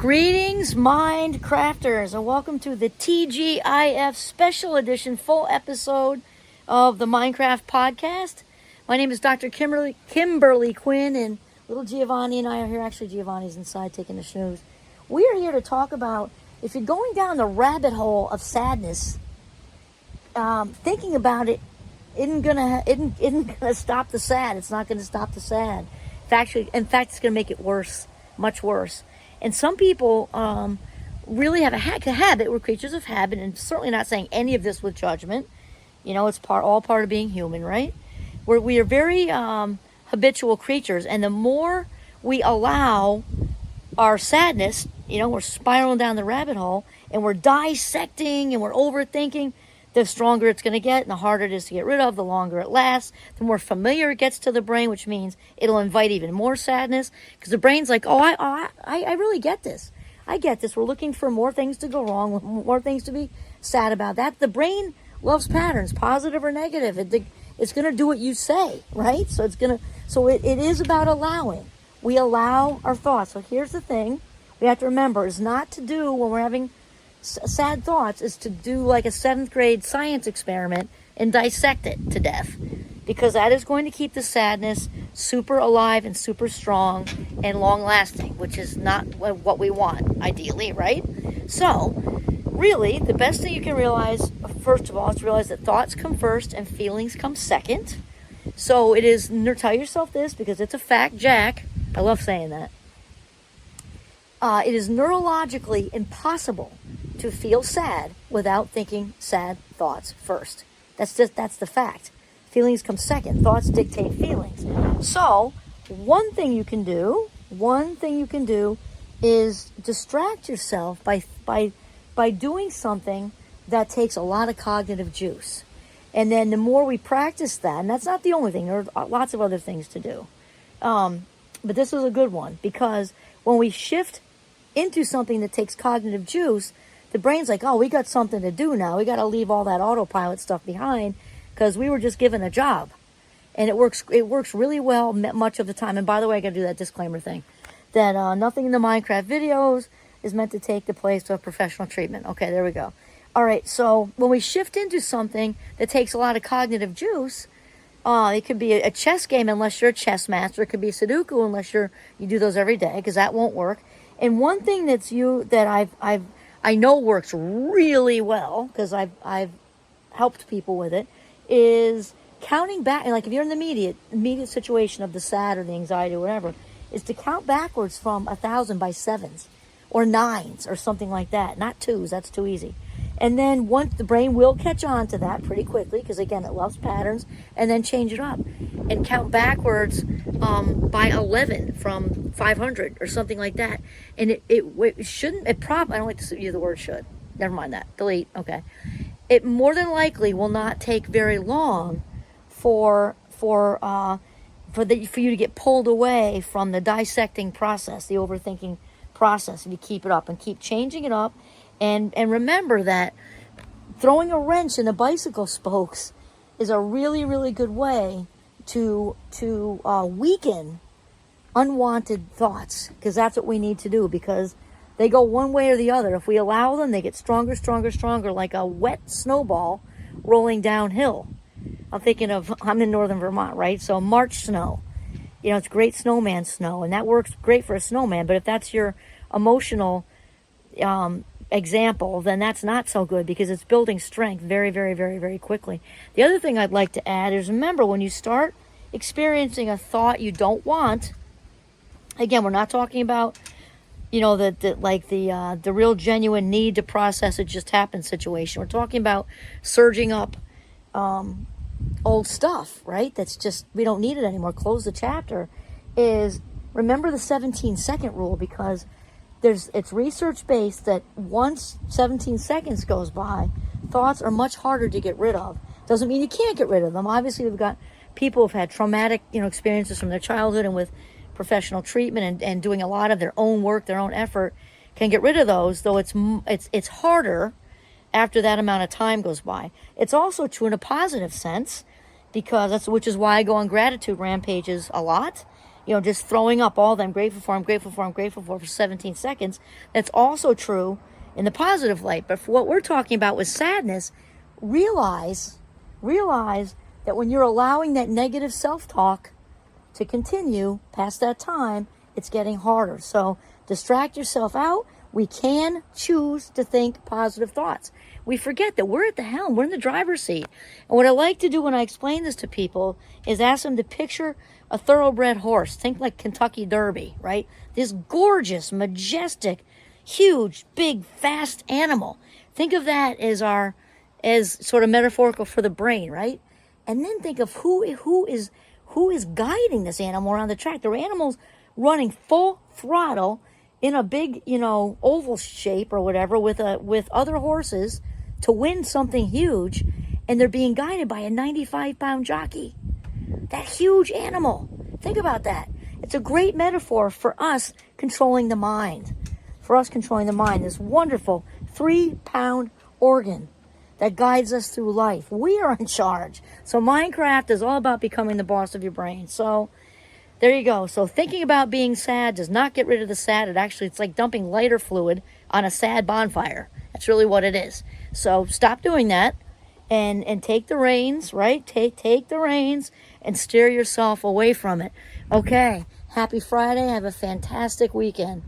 Greetings, Mindcrafters, and welcome to the TGIF Special Edition full episode of the Mindcraft podcast. My name is Dr. Kimberly Quinn, and little Giovanni and I are here. Actually, Giovanni's inside taking a snooze. We are here to talk about if you're going down the rabbit hole of sadness, thinking about it isn't gonna stop the sad. It's not gonna stop the sad. In fact, it's gonna make it worse, much worse. And some people really have a habit. We're creatures of habit, and certainly not saying any of this with judgment. You know, it's all part of being human, right? We are very habitual creatures, and the more we allow our sadness, you know, we're spiraling down the rabbit hole, and we're dissecting, and we're overthinking, the stronger it's going to get, and the harder it is to get rid of, the longer it lasts, the more familiar it gets to the brain, which means it'll invite even more sadness, because the brain's like, I really get this. I get this. We're looking for more things to go wrong, more things to be sad about. That the brain loves patterns, positive or negative. It's going to do what you say, right? So it is about allowing. We allow our thoughts. So here's the thing we have to remember is not to do when we're having sad thoughts is to do like a 7th grade science experiment and dissect it to death, because that is going to keep the sadness super alive and super strong and long lasting, which is not what we want ideally, right? So really the best thing you can realize, first of all, is to realize that thoughts come first and feelings come second. So it is, tell yourself this because it's a fact, Jack. I love saying that. It is neurologically impossible to feel sad without thinking sad thoughts first. That's the fact. Feelings come second. Thoughts dictate feelings. So one thing you can do is distract yourself by doing something that takes a lot of cognitive juice. And then the more we practice that, and that's not the only thing, there are lots of other things to do. But this is a good one, because when we shift into something that takes cognitive juice, the brain's like, oh, we got something to do now. We got to leave all that autopilot stuff behind because we were just given a job. And it works really well much of the time. And by the way, I got to do that disclaimer thing, that nothing in the Minecraft videos is meant to take the place of professional treatment. Okay, there we go. All right, so when we shift into something that takes a lot of cognitive juice, it could be a chess game unless you're a chess master. It could be Sudoku unless you do those every day, because that won't work. And one thing that I know works really well, because I've helped people with it, is counting back. Like if you're in the immediate situation of the sad or the anxiety or whatever, is to count backwards from 1,000 by 7s or 9s or something like that. Not 2s, that's too easy. And then once the brain will catch on to that pretty quickly, because again, it loves patterns, and then change it up and count backwards by 11 from 500 or something like that. And it shouldn't, I don't like to use the word should. Never mind that. Delete. Okay. It more than likely will not take very long for you to get pulled away from the dissecting process, the overthinking process, if you keep it up and keep changing it up. And remember that throwing a wrench in the bicycle spokes is a really, really good way to weaken unwanted thoughts, because that's what we need to do, because they go one way or the other. If we allow them, they get stronger, like a wet snowball rolling downhill. I'm in northern Vermont, right? So March snow, you know, it's great snowman snow, and that works great for a snowman. But if that's your emotional example, then that's not so good, because it's building strength very, very, very, very quickly. The other thing I'd like to add is, remember, when you start experiencing a thought you don't want, again, we're not talking about, you know, the real genuine need to process it just happened situation. We're talking about surging up old stuff, right? That's just, we don't need it anymore. Close the chapter. Is remember the 17-second rule, because it's research based that once 17 seconds goes by, thoughts are much harder to get rid of. Doesn't mean you can't get rid of them. Obviously, we've got people who've had traumatic, experiences from their childhood, and with professional treatment and doing a lot of their own work, their own effort, can get rid of those, though it's harder after that amount of time goes by. It's also true in a positive sense, because which is why I go on gratitude rampages a lot, just throwing up all that I'm grateful for, I'm grateful for, I'm grateful for 17 seconds. That's also true in the positive light. But for what we're talking about with sadness, realize that when you're allowing that negative self-talk to continue past that time, it's getting harder. So distract yourself out. We can choose to think positive thoughts. We forget that we're at the helm. We're in the driver's seat. And what I like to do when I explain this to people is ask them to picture a thoroughbred horse. Think like Kentucky Derby, right? This gorgeous, majestic, huge, big, fast animal. Think of that as sort of metaphorical for the brain, right? And then think of who is guiding this animal around the track. There are animals running full throttle in a big, oval shape or whatever with other horses to win something huge, and they're being guided by a 95-pound jockey. That huge animal. Think about that. It's a great metaphor for us controlling the mind. This wonderful 3-pound organ that guides us through life. We are in charge. So Mindcraft is all about becoming the boss of your brain. So there you go. So thinking about being sad does not get rid of the sad. It's like dumping lighter fluid on a sad bonfire. That's really what it is. So stop doing that and take the reins, right? Take the reins and steer yourself away from it. Okay. Happy Friday. Have a fantastic weekend.